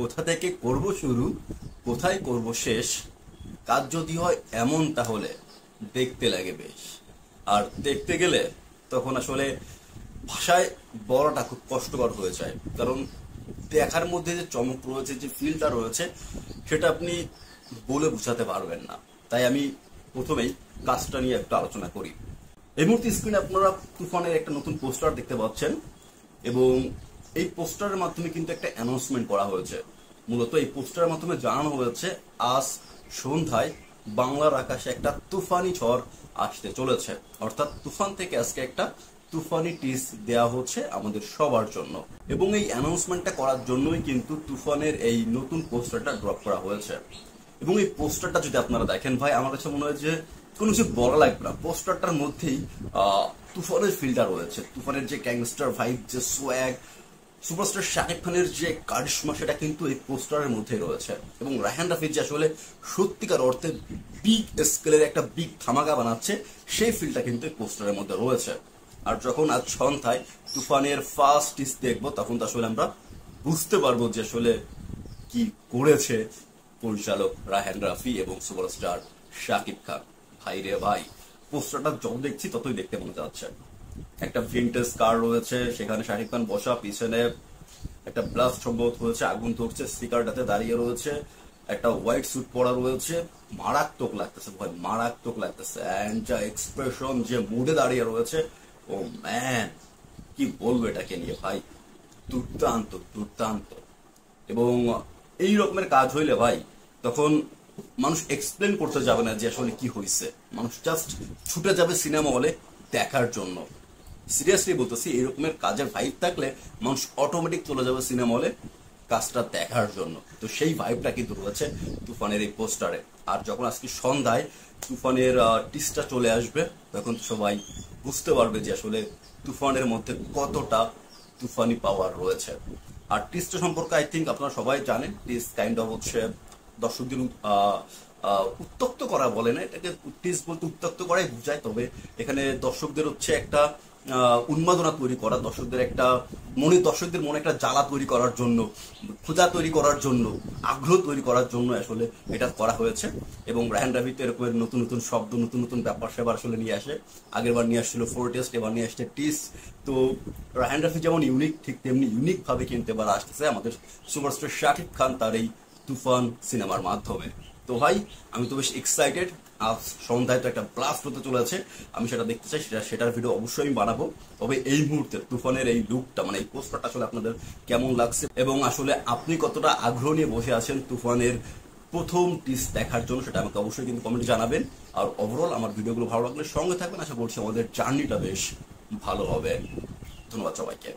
কোথা থেকে করব শুরু, কোথায় করব শেষ, কাজ যদি হয় এমন তাহলে দেখতে লাগে বেশ। আর দেখতে গেলে তখন আসলে ভাষায় বলাটা খুব কষ্টকর হয়ে যায়, কারণ দেখার মধ্যে যে চমক রয়েছে, যে ফিলটা রয়েছে, সেটা আপনি বলে বোঝাতে পারবেন না। তাই আমি প্রথমেই কাজটা নিয়ে একটু আলোচনা করি। এই মুহূর্তে স্ক্রিনে আপনারা তুফানের একটা নতুন পোস্টার দেখতে পাচ্ছেন, এবং এই পোস্টারের মাধ্যমে কিন্তু একটা অ্যানাউন্সমেন্ট করা হয়েছে। মূলত এই পোস্টারের মাধ্যমে জানানো হয়েছে আজ সন্ধ্যায় বাংলার আকাশে একটা তুফানি ঝড় আসতে চলেছে, অর্থাৎ তুফান থেকে আজকে একটা তুফানি টিস দেয়া হচ্ছে আমাদের সবার জন্য। এবং এই অ্যানাউন্সমেন্টটা করার জন্যই কিন্তু তুফানের এই নতুন পোস্টারটা ড্রপ করা হয়েছে। এবং এই পোস্টারটা যদি আপনারা দেখেন ভাই, আমার কাছে মনে হয় যে কোনো কিছু বলা লাগবে না, পোস্টারটার মধ্যেই তুফানের ফিল্টার রয়েছে। তুফানের যে গ্যাংস্টার ভাইব, যে সোয়াগ, সুপারস্টার শাকিব খানের যে কারিশমা, সেটা কিন্তু এই পোস্টারের মধ্যে রয়েছে। এবং রায়হান রাফি যে আসলে সত্যিকার অর্থে বিগ স্কেলের একটা বিগ ধামাকা বানাচ্ছে, সেই ফিলটা কিন্তু এই পোস্টারের মধ্যে রয়েছে। আর যখন আজ সন্ধ্যায় তুফানের ফার্স্ট টিস দেখবো, তখন তো আসলে আমরা বুঝতে পারবো যে আসলে কি করেছে পরিচালক রায়হান রাফি এবং সুপারস্টার শাকিব খান। ভাই রে ভাই, পোস্টারটা যত দেখছি ততই দেখতে মনে যাচ্ছে। একটা ভিন্টেজ কার রয়েছে, সেখানে শাকিব খান বসা, পিছনে একটা ব্লাস্ট সম্ভবত হয়েছে, আগুন ধরছে, স্পিকারটাতে দাঁড়িয়ে রয়েছে, একটা হোয়াইট স্যুট পরা রয়েছে। মারাত্মক লাগতেছে ভাই, মারাত্মক লাগতেছে। এন্ড যা এক্সপ্রেশন, যে মুডে দাঁড়িয়ে রয়েছে, ও ম্যান, কি বলবো এটাকে নিয়ে ভাই, দুর্দান্ত দুর্দান্ত। এবং এই রকমের কাজ হইলে ভাই, তখন মানুষ এক্সপ্লেন করতে যাবে না যে আসলে কি হয়েছে, মানুষ জাস্ট ছুটে যাবে সিনেমা হলে দেখার জন্য। সিরিয়াসলি বলতেছি, এই রকমের কাজের ভাইব থাকলে মানুষ অটোমেটিক চলে যাবে সিনেমা হলে কাজটা দেখার জন্য। তো সেই ভাইবটা কিন্তু রয়েছে তুফানের এই পোস্টারে। আর যখন আজকে সন্ধ্যায় তুফানের টিসটা চলে আসবে, তখন সবাই বুঝতে পারবে যে আসলে তুফানের মধ্যে কতটা তুফানি পাওয়ার রয়েছে। আর টিসটা সম্পর্কে আই থিঙ্ক আপনারা সবাই জানেন, টিস কাইন্ড অফ হচ্ছে দর্শকদের উত্তক্ত করা বলে না, এটাকে টিস বলতে উত্তক্ত করাই বোঝায়। তবে এখানে দর্শকদের হচ্ছে একটা উন্মাদনা তৈরি করা, দর্শকদের মনে একটা জ্বালা তৈরি করার জন্য, ক্ষুধা তৈরি করার জন্য, আগ্রহ তৈরি করার জন্য আসলে এটা করা হয়েছে। এবং রায়হান রাফি তো এরকমের নতুন নতুন শব্দ, নতুন নতুন ব্যাপার সেবার আসলে নিয়ে আসে। আগের বার নিয়ে আসছিল ফোরটেস্ট, এবার নিয়ে আসছে টিস। তো রায়হান রাফি যেমন ইউনিক, ঠিক তেমনি ইউনিক ভাবে কিন্তু এবার আসতেছে আমাদের সুপারস্টার শাকিব খান তার এই তুফান সিনেমার মাধ্যমে। তো ভাই, আমি তো বেশ এক্সাইটেড। আজ সন্ধ্যায় তো একটা ব্লাস্ট হতে চলেছে, আমি সেটা দেখতে চাই, সেটার ভিডিও অবশ্যই আমি বানাবো। তবে এই মুহূর্তে তুফানের এই লুকটা, মানে এই পোস্টারটা আসলে আপনাদের কেমন লাগছে, এবং আসলে আপনি কতটা আগ্রহ নিয়ে বসে আছেন তুফানের প্রথম টিস দেখার জন্য, সেটা আমাকে অবশ্যই কিন্তু কমেন্টে জানাবেন। আর ওভারঅল আমার ভিডিওগুলো ভালো লাগলে সঙ্গে থাকবেন, আশা করছি আমাদের জার্নিটা বেশ ভালো হবে। ধন্যবাদ সবাইকে।